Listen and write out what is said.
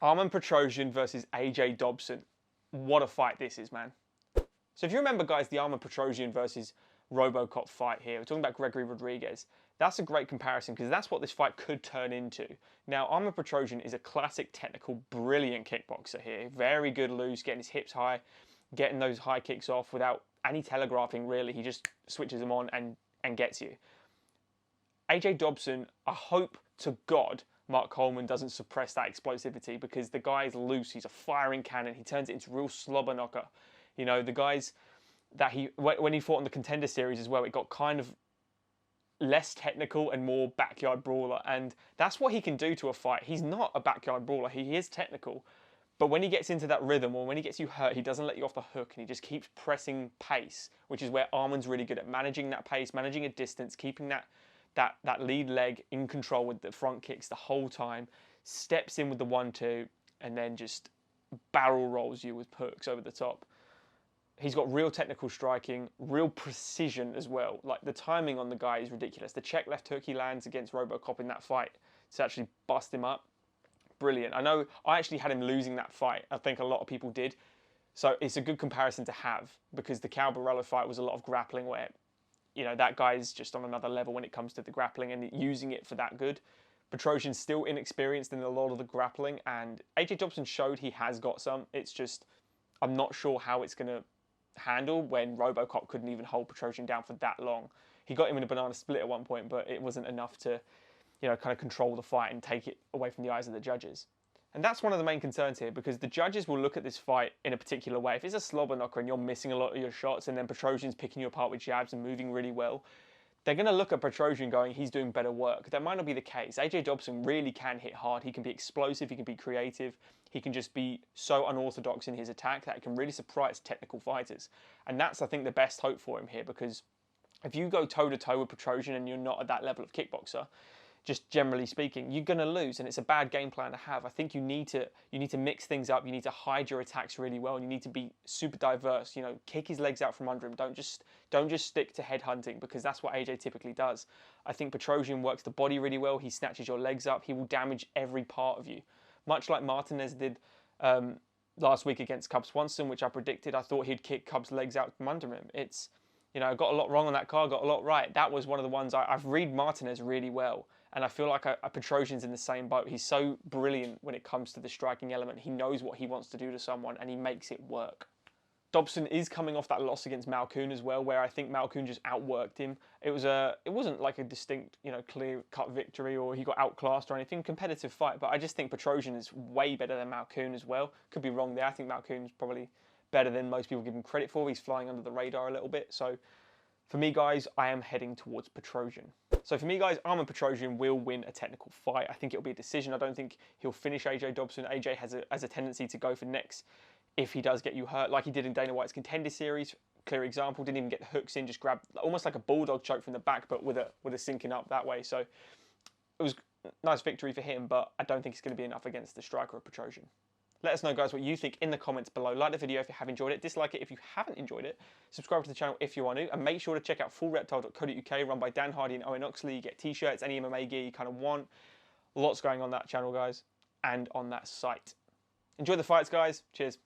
Armen Petrosyan versus AJ Dobson. What a fight this is, man. So if you remember, guys, the Armen Petrosyan versus Robocop fight here, we're talking about Gregory Rodriguez. That's a great comparison because that's what this fight could turn into. Now, Armen Petrosyan is a classic technical, brilliant kickboxer here. Very good loose, getting his hips high, getting those high kicks off without any telegraphing, really. He just switches them on and gets you. AJ Dobson, I hope to God Mark Coleman doesn't suppress that explosivity, because the guy's loose. He's a firing cannon. He turns it into a real slobber knocker. You know, the guys that when he fought in the Contender Series as well, it got kind of less technical and more backyard brawler. And that's what he can do to a fight. He's not a backyard brawler. He is technical. But when he gets into that rhythm, or when he gets you hurt, he doesn't let you off the hook, and he just keeps pressing pace, which is where Armen's really good at managing that pace, managing a distance, keeping that lead leg in control with the front kicks the whole time, steps in with the 1-2, and then just barrel rolls you with hooks over the top. He's got real technical striking, real precision as well. Like, the timing on the guy is ridiculous. The check left hook he lands against Robocop in that fight to actually bust him up, brilliant. I know I actually had him losing that fight. I think a lot of people did. So it's a good comparison to have, because the Cal Borello fight was a lot of grappling where, you know, that guy's just on another level when it comes to the grappling and using it for that good. Petrosyan's still inexperienced in a lot of the grappling, and AJ Dobson showed he has got some. It's just, I'm not sure how it's going to handle when Robocop couldn't even hold Petrosyan down for that long. He got him in a banana split at one point, but it wasn't enough to, you know, kind of control the fight and take it away from the eyes of the judges. And that's one of the main concerns here, because the judges will look at this fight in a particular way. If it's a slobber knocker and you're missing a lot of your shots, and then Petrosyan's picking you apart with jabs and moving really well, they're going to look at Petrosyan going, he's doing better work. That might not be the case. AJ Dobson really can hit hard. He can be explosive. He can be creative. He can just be so unorthodox in his attack that it can really surprise technical fighters. And that's, I think, the best hope for him here, because if you go toe-to-toe with Petrosyan and you're not at that level of kickboxer, just generally speaking, you're going to lose, and it's a bad game plan to have. I think you need to mix things up. You need to hide your attacks really well, and you need to be super diverse. You know, kick his legs out from under him. Don't just stick to head hunting, because that's what AJ typically does. I think Petrosyan works the body really well. He snatches your legs up. He will damage every part of you, much like Martinez did last week against Cub Swanson, which I predicted. I thought he'd kick Cub's legs out from under him. It's, you know, I got a lot wrong on that card, got a lot right. That was one of the ones I've read Martinez really well. And I feel like Petrosyan's in the same boat. He's so brilliant when it comes to the striking element. He knows what he wants to do to someone, and he makes it work. Dobson is coming off that loss against Malkoun as well, where I think Malkoun just outworked him. It wasn't like a distinct, you know, clear-cut victory, or he got outclassed or anything. Competitive fight, but I just think Petrosyan is way better than Malkoun as well. Could be wrong there. I think Malkoun's probably better than most people give him credit for. He's flying under the radar a little bit. So for me, guys, I am heading towards Petrosyan. So for me, guys, Armen Petrosyan will win a technical fight. I think it'll be a decision. I don't think he'll finish AJ Dobson. AJ has a tendency to go for necks if he does get you hurt, like he did in Dana White's Contender Series. Clear example, didn't even get the hooks in, just grabbed almost like a bulldog choke from the back, but with a sinking up that way. So it was a nice victory for him, but I don't think it's going to be enough against the striker of Petrosyan. Let us know, guys, what you think in the comments below. Like the video if you have enjoyed it. Dislike it if you haven't enjoyed it. Subscribe to the channel if you are new. And make sure to check out fullreptile.co.uk, run by Dan Hardy and Owen Oxley. You get t-shirts, any MMA gear you kind of want. Lots going on that channel, guys, and on that site. Enjoy the fights, guys. Cheers.